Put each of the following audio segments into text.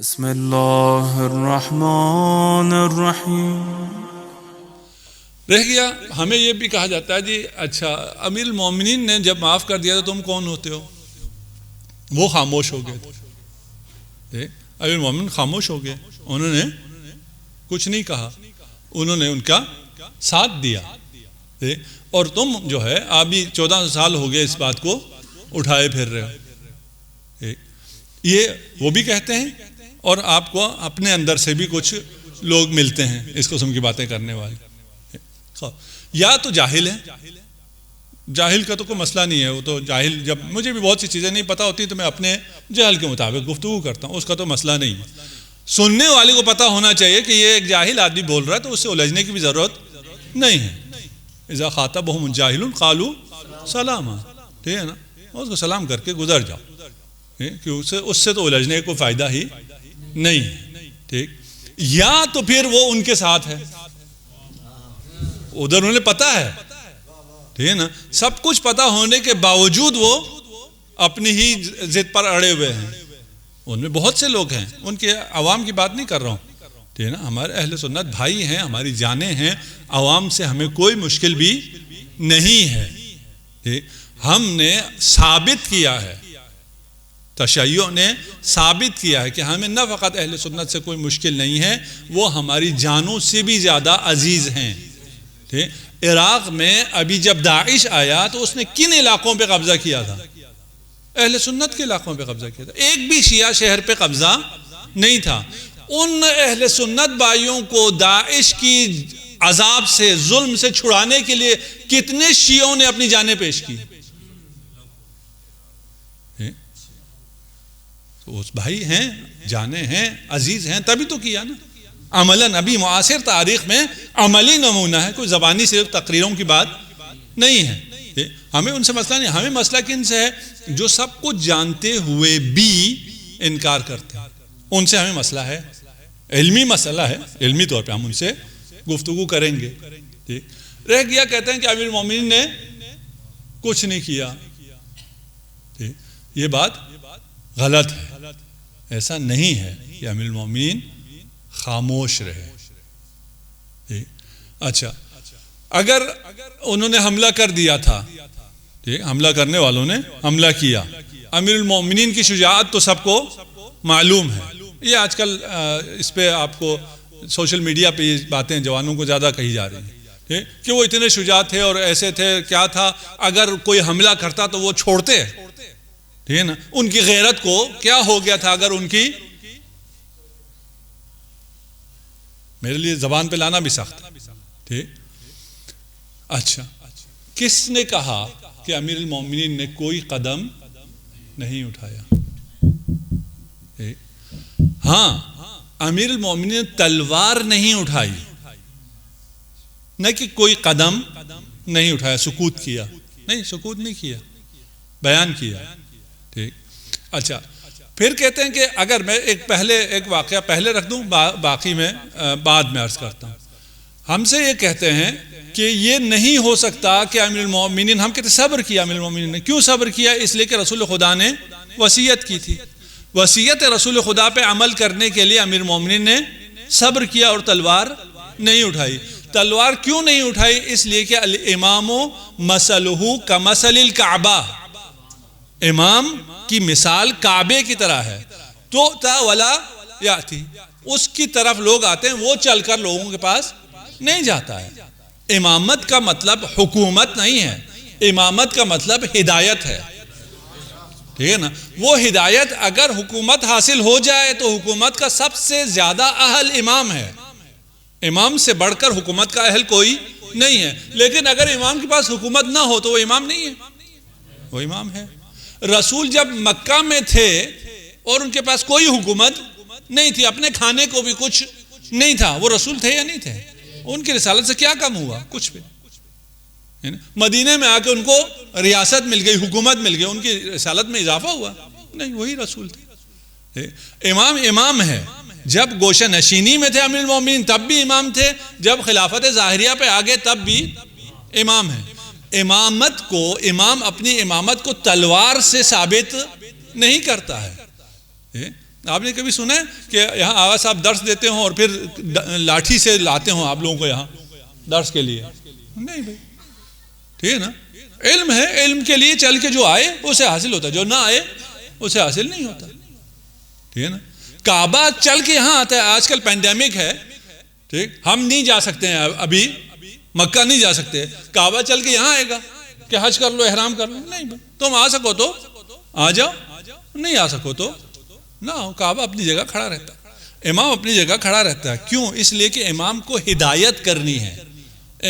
بسم اللہ الرحمن الرحیم۔ رہ گیا ہمیں یہ بھی کہا جاتا ہے جی اچھا امیر المومنین نے جب معاف کر دیا تو تم کون ہوتے ہو؟ وہ خاموش ہو گئے تھے۔ امیر المومنین خاموش ہو گئے، انہوں نے کچھ نہیں کہا، انہوں نے ان کا ساتھ دیا۔ اور تم جو ہے ابھی 14 سال ہو گئے اس بات کو اٹھائے پھر رہے ہو۔ یہ وہ بھی کہتے ہیں اور آپ کو اپنے اندر سے بھی کچھ لوگ ملتے ہیں اس قسم کی باتیں کرنے والے۔ یا تو جاہل ہے، جاہل کا تو کوئی مسئلہ نہیں ہے، وہ تو جاہل، جب مجھے بھی بہت سی چیزیں نہیں پتہ ہوتی تو میں اپنے جہل کے مطابق گفتگو کرتا ہوں، اس کا تو مسئلہ نہیں ہے۔ سننے والے کو پتہ ہونا چاہیے کہ یہ ایک جاہل آدمی بول رہا ہے تو اس سے الجھنے کی بھی ضرورت نہیں ہے۔ اذا خاطبهم الجاہلون قالوا سلاما، ٹھیک ہے نا، اس کو سلام کر کے گزر جاؤ، کہ اس سے تو الجھنے کو فائدہ ہی نہیں ہے، ٹھیک۔ یا تو پھر وہ ان کے ساتھ ہے، ادھر انہیں پتہ ہے، ٹھیک ہے نا، سب کچھ پتہ ہونے کے باوجود وہ اپنی ہی ضد پر اڑے ہوئے ہیں۔ ان میں بہت سے لوگ ہیں، ان کے عوام کی بات نہیں کر رہا ہوں، ٹھیک ہے نا، ہمارے اہل سنت بھائی ہیں، ہماری جانیں ہیں، عوام سے ہمیں کوئی مشکل بھی نہیں ہے۔ ہم نے ثابت کیا ہے، تشیع نے ثابت کیا ہے کہ ہمیں نہ فقط اہل سنت سے کوئی مشکل نہیں ہے، وہ ہماری جانوں سے بھی زیادہ عزیز ہیں۔ عراق میں ابھی جب داعش آیا تو اس نے کن علاقوں پہ قبضہ کیا تھا؟ اہل سنت کے علاقوں پہ قبضہ کیا تھا، ایک بھی شیعہ شہر پہ قبضہ نہیں تھا۔ ان اہل سنت بھائیوں کو داعش کی عذاب سے، ظلم سے چھڑانے کے لیے کتنے شیعوں نے اپنی جانیں پیش کی؟ تو اس بھائی ہیں، جانے ہیں، عزیز ہیں، تبھی تو کیا نا۔ عملاً ابھی معاصر تاریخ میں عملی نمونہ ہے، کوئی زبانی صرف تقریروں کی بات نہیں ہے۔ ہمیں ان سے مسئلہ نہیں، ہمیں مسئلہ کن سے ہے؟ جو سب کچھ جانتے ہوئے بھی انکار کرتے ہیں، ان سے ہمیں مسئلہ ہے، علمی مسئلہ ہے، علمی طور پہ ہم ان سے گفتگو کریں گے۔ رہ گیا کہتے ہیں کہ امیر المومنین نے کچھ نہیں کیا، یہ بات غلط ہے، ایسا نہیں ہے کہ امیر المومنین خاموش رہے۔ اچھا اگر انہوں نے حملہ کر دیا تھا، حملہ کرنے والوں نے حملہ کیا، امیر المومنین کی شجاعت تو سب کو معلوم ہے، یہ آج کل اس پہ آپ کو سوشل میڈیا پہ یہ باتیں جوانوں کو زیادہ کہی جا رہی ہیں کہ وہ اتنے شجاع تھے اور ایسے تھے، کیا تھا، اگر کوئی حملہ کرتا تو وہ چھوڑتے، ٹھیک ہے نا، ان کی غیرت کو کیا ہو گیا تھا اگر ان کی، میرے لیے زبان پہ لانا بھی سخت ہے، ٹھیک۔ اچھا کس نے کہا کہ امیر المومنین نے کوئی قدم نہیں اٹھایا؟ ہاں، امیر المومنین نے تلوار نہیں اٹھائی، نہ کہ کوئی قدم نہیں اٹھایا، سکوت کیا، نہیں، سکوت نہیں کیا، بیان کیا، ٹھیک۔ اچھا پھر کہتے ہیں کہ اگر میں ایک واقعہ پہلے رکھ دوں، باقی میں بعد میں عرض کرتا ہوں۔ ہم سے یہ کہتے ہیں کہ یہ نہیں ہو سکتا کہ امیر المومنین، ہم کہتے ہیں صبر کیا امیر المومنین نے، کیوں صبر کیا؟ اس لیے کہ رسول خدا نے وصیت کی تھی، وصیت رسول خدا پہ عمل کرنے کے لیے امیر المومنین نے صبر کیا اور تلوار نہیں اٹھائی۔ تلوار کیوں نہیں اٹھائی؟ اس لیے کہ الامام مثلہ کمثل الکعبہ، امام کی مثال کعبے کی طرح ہے، تو تا ولا یاتی، اس کی طرف لوگ آتے ہیں، وہ چل کر لوگوں کے پاس نہیں جاتا ہے۔ امامت کا مطلب حکومت نہیں ہے، امامت کا مطلب ہدایت ہے، ٹھیک ہے نا۔ وہ ہدایت اگر حکومت حاصل ہو جائے تو حکومت کا سب سے زیادہ اہل امام ہے، امام سے بڑھ کر حکومت کا اہل کوئی نہیں ہے۔ لیکن اگر امام کے پاس حکومت نہ ہو تو وہ امام نہیں ہے، وہ امام ہے۔ رسول جب مکہ میں تھے اور ان کے پاس کوئی حکومت نہیں تھی، اپنے کھانے کو بھی کچھ نہیں تھا، وہ رسول تھے یا نہیں تھے؟ ان کی رسالت سے کیا کم ہوا؟ کچھ بھی۔ مدینے میں آ کے ان کو ریاست مل گئی، حکومت مل گئی، ان کی رسالت میں اضافہ ہوا؟ نہیں، وہی رسول تھے۔ امام امام ہے، جب گوشہ نشینی میں تھے امیر المومنین تب بھی امام تھے، جب خلافت ظاہریہ پہ آگے تب بھی امام ہے۔ امامت کو، امام اپنی امامت کو تلوار سے ثابت نہیں کرتا ہے، آپ نے کبھی سنا ہے کہ یہاں آغا صاحب درس دیتے ہوں اور پھر لاٹھی سے لاتے ہوں آپ لوگوں کو یہاں درس کے لیے؟ نہیں بھائی، ٹھیک ہے نا. علم ہے، علم کے لیے چل کے جو آئے اسے حاصل ہوتا ہے، جو نہ آئے اسے حاصل نہیں ہوتا. ٹھیک ہے نا. کعبہ چل کے یہاں آتا ہے. آج کل پینڈیمک ہے، ٹھیک، ہم نہیں جا سکتے ہیں ابھی، مکہ نہیں جا سکتے. کعبہ چل کے یہاں آئے گا کہ حج کر لو، احرام کر لو. نہیں بھائی، تم آ سکو تو آ جاؤ، نہیں آ سکو تو نہ. کعبہ اپنی جگہ کھڑا رہتا ہے، امام اپنی جگہ کھڑا رہتا ہے. کیوں؟ اس لیے کہ امام کو ہدایت کرنی ہے،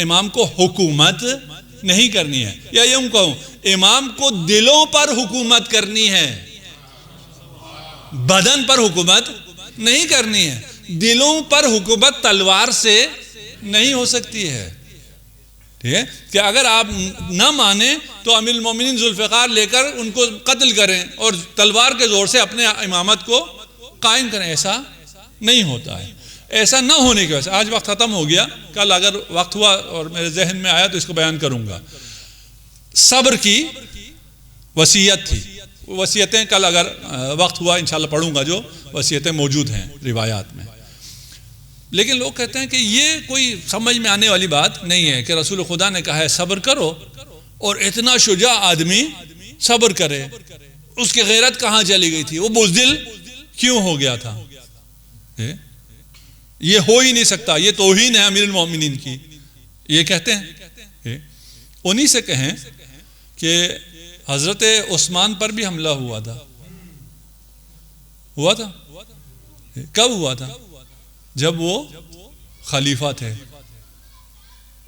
امام کو حکومت نہیں کرنی ہے. یا یوں کہوں، امام کو دلوں پر حکومت کرنی ہے، بدن پر حکومت نہیں کرنی ہے. دلوں پر حکومت تلوار سے نہیں ہو سکتی ہے. ٹھیک ہے کہ اگر آپ نہ مانیں تو امیر المومنین ذوالفقار لے کر ان کو قتل کریں اور تلوار کے زور سے اپنے امامت کو قائم کریں. ایسا نہیں ہوتا ہے. ایسا نہ ہونے کی وجہ سے آج وقت ختم ہو گیا. کل اگر وقت ہوا اور میرے ذہن میں آیا تو اس کو بیان کروں گا. صبر کی وصیت تھی. وصیتیں کل اگر وقت ہوا انشاءاللہ پڑھوں گا، جو وصیتیں موجود ہیں روایات میں. لیکن لوگ کہتے ہیں کہ یہ کوئی سمجھ میں آنے والی بات نہیں ہے کہ رسول خدا نے کہا ہے صبر کرو، اور اتنا شجاع آدمی صبر کرے. اس کی غیرت کہاں چلی گئی تھی؟ وہ بزدل کیوں ہو گیا تھا؟ یہ ہو ہی نہیں سکتا، یہ توہین ہے امیر المومنین کی. یہ کہتے ہیں. انہی سے کہیں کہ حضرت عثمان پر بھی حملہ ہوا تھا. کب ہوا تھا؟ جب وہ خلیفہ تھے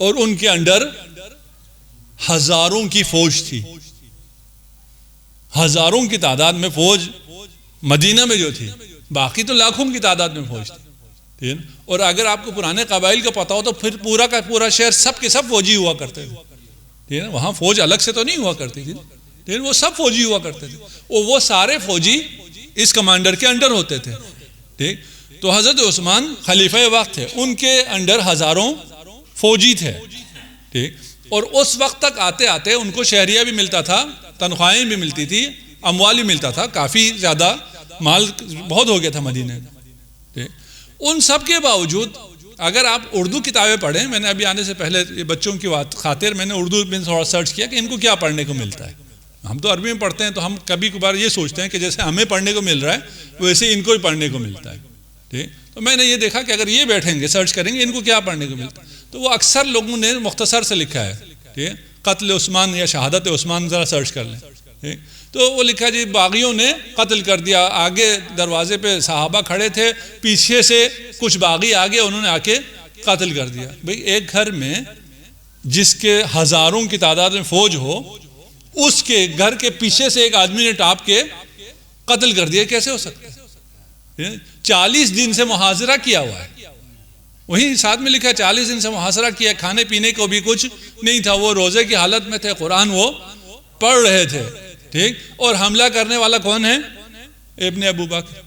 اور ان کے انڈر ہزاروں کی فوج تھی. ہزاروں کی تعداد میں فوج مدینہ میں جو تھی، باقی تو لاکھوں کی تعداد میں فوج تھی. اور اگر آپ کو پرانے قبائل کا پتہ ہو تو پھر پورا کا پورا شہر سب کے سب فوجی ہوا کرتے تھے. وہاں فوج الگ سے تو نہیں ہوا کرتی تھی، لیکن وہ سب فوجی ہوا کرتے تھے. وہ سارے فوجی اس کمانڈر کے انڈر ہوتے تھے. ٹھیک. تو حضرت عثمان خلیفہ وقت تھے، ان کے انڈر ہزاروں فوجی تھے. ٹھیک. اور اس وقت تک آتے آتے ان کو شہریہ بھی ملتا تھا، تنخواہیں بھی ملتی تھی، اموال بھی ملتا تھا، کافی زیادہ مال بہت ہو گیا تھا مدینہ. ٹھیک. ان سب کے باوجود اگر آپ اردو کتابیں پڑھیں، میں نے ابھی آنے سے پہلے بچوں کی خاطر میں نے اردو میں تھوڑا سرچ کیا کہ ان کو کیا پڑھنے کو ملتا ہے. ہم تو عربی میں پڑھتے ہیں تو ہم کبھی کبھار یہ سوچتے ہیں کہ جیسے ہمیں پڑھنے کو مل رہا ہے ویسے ان کو بھی پڑھنے کو ملتا ہے. ٹھیک. تو میں نے یہ دیکھا کہ اگر یہ بیٹھیں گے سرچ کریں گے ان کو کیا پڑھنے کو ملتا ہے، تو وہ اکثر لوگوں نے مختصر سے لکھا ہے. ٹھیک. قتل عثمان یا شہادت عثمان ذرا سرچ کر لیں. ٹھیک. تو وہ لکھا جی باغیوں نے قتل کر دیا. آگے دروازے پہ صحابہ کھڑے تھے، پیچھے سے کچھ باغی آگے انہوں نے آ کے قتل کر دیا. بھئی ایک گھر میں جس کے ہزاروں کی تعداد میں فوج ہو، اس کے گھر کے پیچھے سے ایک آدمی نے ٹاپ کے قتل کر دیا. کیسے ہو سکتا ہے؟ 40 دن سے محاصرہ کیا ہوا ہے. وہیں ساتھ میں لکھا ہے 40 دن سے محاصرہ کیا، کھانے پینے کو بھی کچھ نہیں تھا. وہ روزے کی حالت میں تھے، قرآن وہ پڑھ رہے تھے. ٹھیک. اور حملہ کرنے والا کون ہے؟ ابن ابو بکر.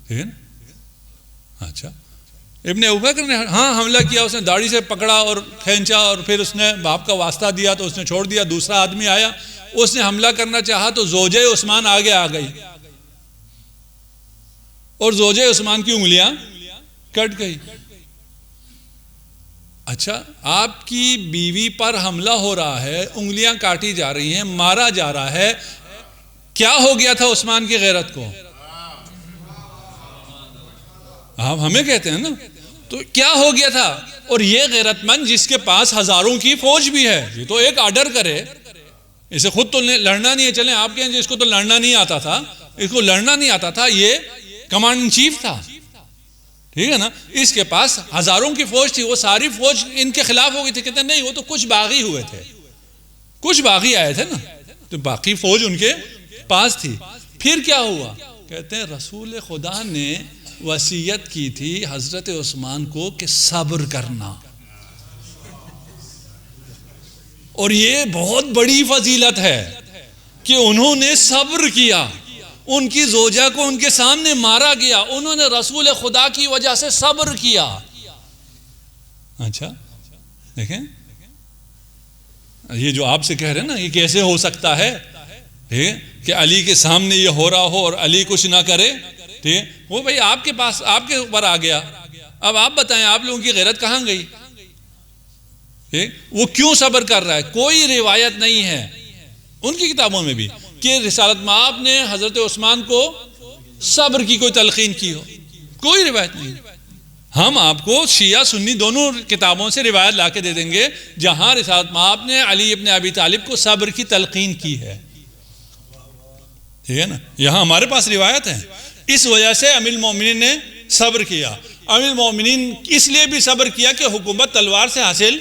ٹھیک ہے نا. اچھا، ابن ابو بکر نے ہاں حملہ کیا. اس نے داڑھی سے پکڑا اور کھینچا اور پھر اس نے باپ کا واسطہ دیا تو اس نے چھوڑ دیا. دوسرا آدمی آیا، اس نے حملہ کرنا چاہا تو زوجہ عثمان آگے آ گئی اور زوجہ عثمان کی انگلیاں کٹ گئی. اچھا، آپ کی بیوی پر حملہ ہو رہا ہے، انگلیاں کاٹی جا رہی ہیں، مارا جا رہا ہے. کیا ہو گیا تھا عثمان کی غیرت کو؟ آپ ہمیں کہتے ہیں نا، تو کیا ہو گیا تھا؟ اور یہ غیرت مند جس کے پاس ہزاروں کی فوج بھی ہے، یہ تو ایک آرڈر کرے، اسے خود تو لڑنا نہیں ہے. چلیں آپ کہیں جس کو تو لڑنا نہیں آتا تھا، اس کو لڑنا نہیں آتا تھا، یہ کمانڈ ان چیف تھا. ٹھیک ہے نا. اس کے پاس ہزاروں کی فوج تھی، وہ ساری فوج ان کے خلاف ہو گئی تھی. کہتے ہیں نہیں، وہ تو کچھ باغی ہوئے تھے، کچھ باغی آئے تھے نا، تو باقی فوج ان کے پاس تھی. پھر کیا ہوا؟ کہتے ہیں رسول خدا نے وصیت کی تھی حضرت عثمان کو کہ صبر کرنا. اور یہ بہت بڑی فضیلت ہے کہ انہوں نے صبر کیا. ان کی زوجہ کو ان کے سامنے مارا گیا، انہوں نے رسول خدا کی وجہ سے صبر کیا. اچھا دیکھیں، یہ جو آپ سے کہہ رہے ہیں نا، یہ کیسے ہو سکتا ہے کہ علی کے سامنے یہ ہو رہا ہو اور علی کچھ نہ کرے، ٹھیک ہے، وہ بھائی آپ کے پاس، آپ کے اوپر آ گیا، اب آپ بتائیں آپ لوگوں کی غیرت کہاں گئی؟ وہ کیوں صبر کر رہا ہے؟ کوئی روایت نہیں ہے ان کی کتابوں میں بھی کہ رسالت مآب نے حضرت عثمان کو صبر کی کوئی تلقین کی ہو، کوئی روایت نہیں۔ ہم آپ کو شیعہ سنی دونوں کتابوں سے روایت لا کے دے دیں گے جہاں رسالت مآب نے علی ابن ابی طالب کو صبر کی تلقین کی ہے، ٹھیک ہے نا، یہاں ہمارے پاس روایت ہے۔ اس وجہ سے امیر المومنین نے صبر کیا۔ امیر المومنین اس لیے بھی صبر کیا کہ حکومت تلوار سے حاصل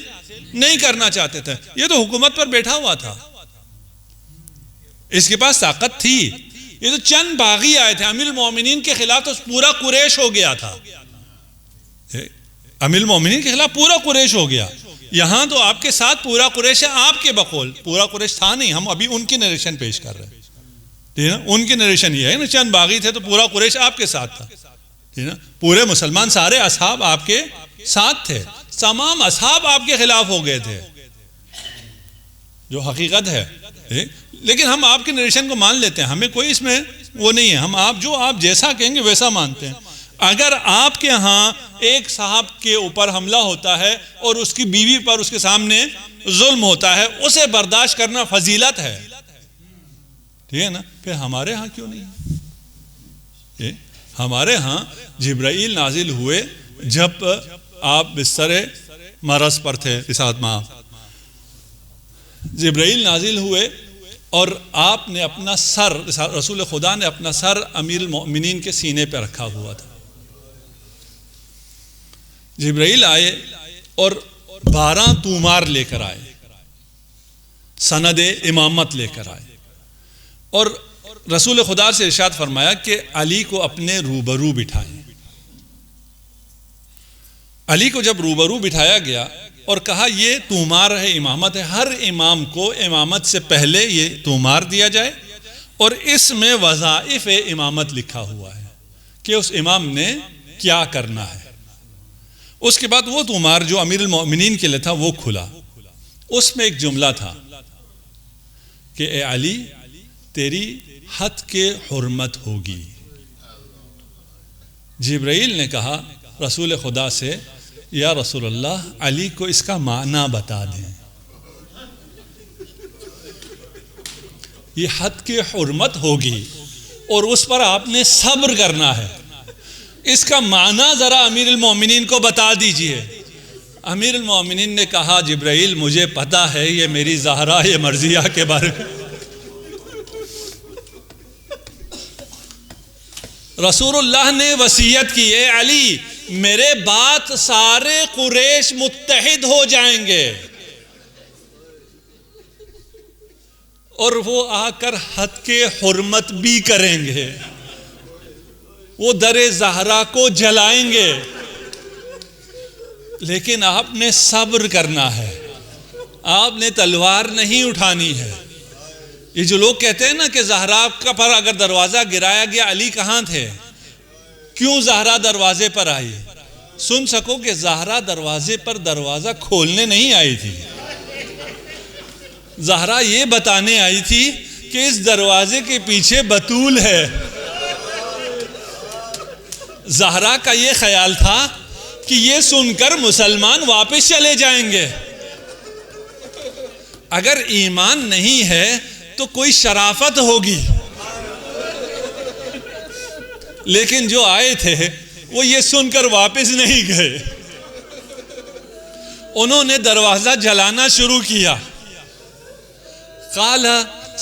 نہیں کرنا چاہتے تھے، یہ تو حکومت پر بیٹھا ہوا تھا، اس کے پاس طاقت تھی، یہ تو چند باغی آئے تھے، امیر المومنین کے خلاف تو پورا قریش ہو گیا تھا، امیر المومنین کے خلاف پورا قریش ہو گیا، یہاں تو آپ کے ساتھ پورا قریش ہے، آپ کے بقول پورا قریش تھا نہیں، ہم ابھی ان کی نریشن پیش کر رہے ہیں، ٹھیک ہے نا، ان کی نریشن یہ ہے نا، چند باغی تھے تو پورا قریش آپ کے ساتھ تھا، ٹھیک ہے نا، پورے مسلمان سارے اصحاب آپ کے ساتھ تھے، تمام اصحاب آپ کے خلاف ہو گئے تھے، جو حقیقت ہے، لیکن ہم آپ کی نریشن کو مان لیتے ہیں، ہمیں کوئی اس میں وہ نہیں ہے، ہم آپ جیسا کہیں گے ویسا مانتے ہیں۔ اگر آپ کے ہاں ایک صاحب کے اوپر حملہ ہوتا ہے اور اس کی بیوی پر اس کے سامنے ظلم ہوتا ہے، اسے برداشت کرنا فضیلت ہے، ٹھیک ہے نا، پھر ہمارے ہاں کیوں نہیں؟ ہمارے ہاں جبرائیل نازل ہوئے جب آپ بستر مرض پر تھے، رسالت مآب، جبرائیل نازل ہوئے اور آپ نے اپنا سر، رسول خدا نے اپنا سر امیر المؤمنین کے سینے پہ رکھا ہوا تھا، جبرائیل آئے اور 12 طومار لے کر آئے، سند امامت لے کر آئے، اور رسول خدا سے ارشاد فرمایا کہ علی کو اپنے روبرو بٹھائیں۔ علی کو جب روبرو بٹھایا گیا اور کہا یہ طومار ہے، امامت ہے، ہر امام کو امامت سے پہلے یہ طومار دیا جائے اور اس میں وظائف امامت لکھا ہوا ہے کہ اس امام نے کیا کرنا ہے۔ اس کے بعد وہ طومار جو امیر المؤمنین کے لیے تھا وہ کھلا، اس میں ایک جملہ تھا کہ اے علی تیری حد کے حرمت ہوگی۔ جبرائیل نے کہا رسول خدا سے یا رسول اللہ علی کو اس کا معنی بتا دیں، یہ حد کی حرمت ہوگی اور اس پر آپ نے صبر کرنا ہے، اس کا معنی ذرا امیر المومنین کو بتا دیجئے۔ امیر المومنین نے کہا جبرائیل مجھے پتا ہے یہ میری زہرا یہ مرضیہ کے بارے میں، رسول اللہ نے وصیت کی اے علی میرے بعد سارے قریش متحد ہو جائیں گے اور وہ آ کر حد کے حرمت بھی کریں گے، وہ در زہرا کو جلائیں گے، لیکن آپ نے صبر کرنا ہے، آپ نے تلوار نہیں اٹھانی ہے۔ یہ جو لوگ کہتے ہیں نا کہ زہرا کا پر اگر دروازہ گرایا گیا علی کہاں تھے، کیوں زہرا دروازے پر آئی؟ سن سکو کہ زہرا دروازے پر دروازہ کھولنے نہیں آئی تھی، زہرا یہ بتانے آئی تھی کہ اس دروازے کے پیچھے بطول ہے۔ زہرا کا یہ خیال تھا کہ یہ سن کر مسلمان واپس چلے جائیں گے، اگر ایمان نہیں ہے تو کوئی شرافت ہوگی، لیکن جو آئے تھے وہ یہ سن کر واپس نہیں گئے، انہوں نے دروازہ جلانا شروع کیا۔ قال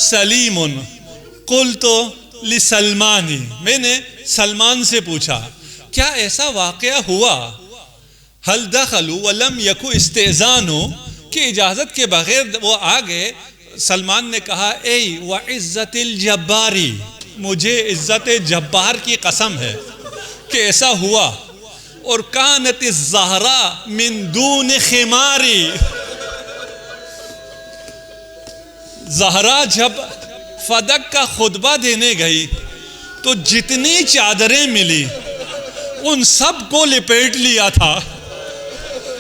سلیم قلت لسلمان، میں نے سلمان سے پوچھا کیا ایسا واقعہ ہوا، هل دخلوا ولم یکو استئذان، کہ اجازت کے بغیر وہ آگئے؟ سلمان نے کہا اے وعزت الجباری، مجھے عزت جبار کی قسم ہے کہ ایسا ہوا، اور کانت الزہرا من دون خماری، زہرا جب فدق کا خطبہ دینے گئی تو جتنی چادریں ملی ان سب کو لپیٹ لیا تھا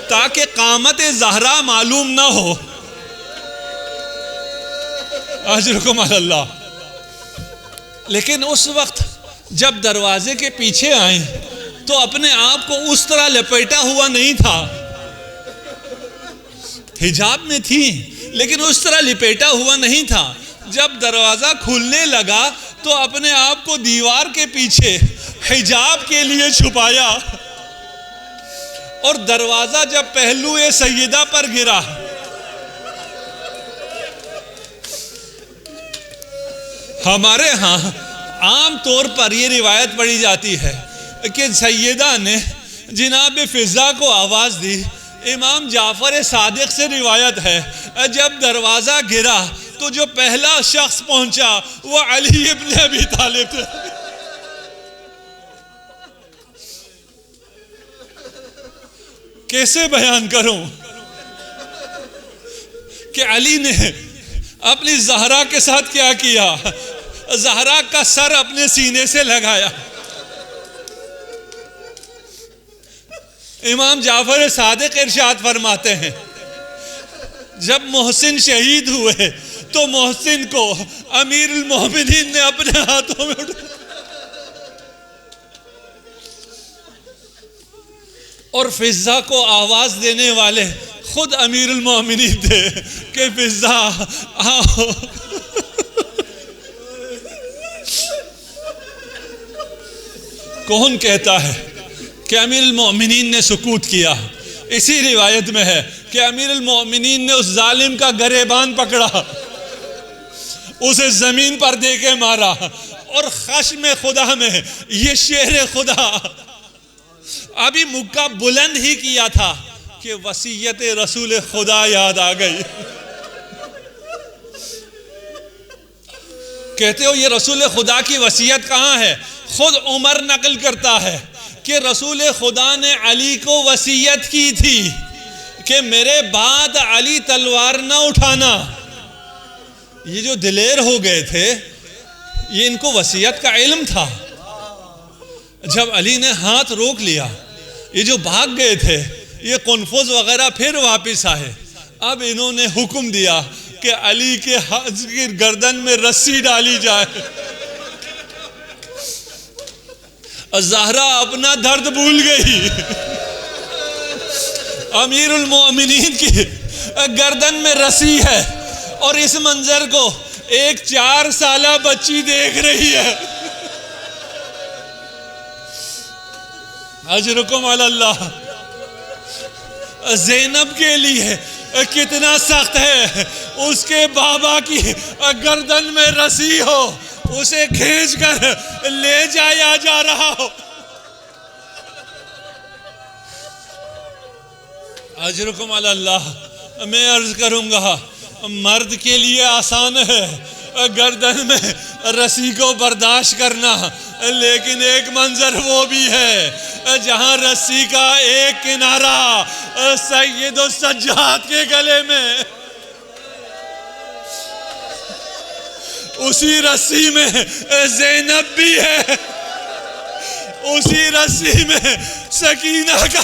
تاکہ قامت زہرا معلوم نہ ہو۔ اجرکم علی اللہ۔ لیکن اس وقت جب دروازے کے پیچھے آئیں تو اپنے آپ کو اس طرح لپیٹا ہوا نہیں تھا، حجاب میں تھی لیکن اس طرح لپیٹا ہوا نہیں تھا. جب دروازہ کھلنے لگا تو اپنے آپ کو دیوار کے پیچھے حجاب کے لیے چھپایا، اور دروازہ جب پہلو سیدہ پر گرا ہمارے ہاں عام طور پر یہ روایت پڑھی جاتی ہے کہ سیدہ نے جناب فضہ کو آواز دی. امام جعفر صادق سے روایت ہے جب دروازہ گرا تو جو پہلا شخص پہنچا وہ علی ابن ابی طالب تھے. کیسے بیان کروں کہ علی نے اپنی زہرا کے ساتھ کیا کیا؟ زہرا کا سر اپنے سینے سے لگایا. امام جعفر صادق ارشاد فرماتے ہیں جب محسن شہید ہوئے تو محسن کو امیر المومنین نے اپنے ہاتھوں میں اٹھایا اور فضہ کو آواز دینے والے خود امیر المومنین تھے کہ فضہ آؤ. کون کہتا ہے کہ امیر المومنین نے سکوت کیا؟ اسی روایت میں ہے کہ امیر المومنین نے اس ظالم کا گریبان پکڑا، اسے زمین پر دے کے مارا، اور خشم خدا میں یہ شعر خدا ابھی مکہ بلند ہی کیا تھا کہ وصیت رسول خدا یاد آ گئی. کہتے ہو یہ رسول خدا کی وصیت کہاں ہے؟ خود عمر نقل کرتا ہے کہ رسول خدا نے علی کو وصیت کی تھی کہ میرے بعد علی تلوار نہ اٹھانا. یہ جو دلیر ہو گئے تھے یہ ان کو وصیت کا علم تھا. جب علی نے ہاتھ روک لیا، یہ جو بھاگ گئے تھے یہ قنفذ وغیرہ پھر واپس آئے. اب انہوں نے حکم دیا کہ علی کے گردن میں رسی ڈالی جائے. زہرا اپنا درد بھول گئی، امیر المومنین کی گردن میں رسی ہے اور اس منظر کو ایک 4 سالہ بچی دیکھ رہی ہے. اجرکم علی اللہ. زینب کے لیے کتنا سخت ہے اس کے بابا کی گردن میں رسی ہو، اسے کھینچ کر لے جایا جا رہا ہو. اجرکم علی اللہ. میں عرض کروں گا مرد کے لیے آسان ہے گردن میں رسی کو برداشت کرنا، لیکن ایک منظر وہ بھی ہے جہاں رسی کا ایک کنارہ سید السجاد کے گلے میں، اسی رسی میں زینب بھی ہے، اسی رسی میں سکینہ کا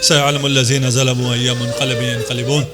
سيعلم الذين ظلموا أي منقلب ينقلبون.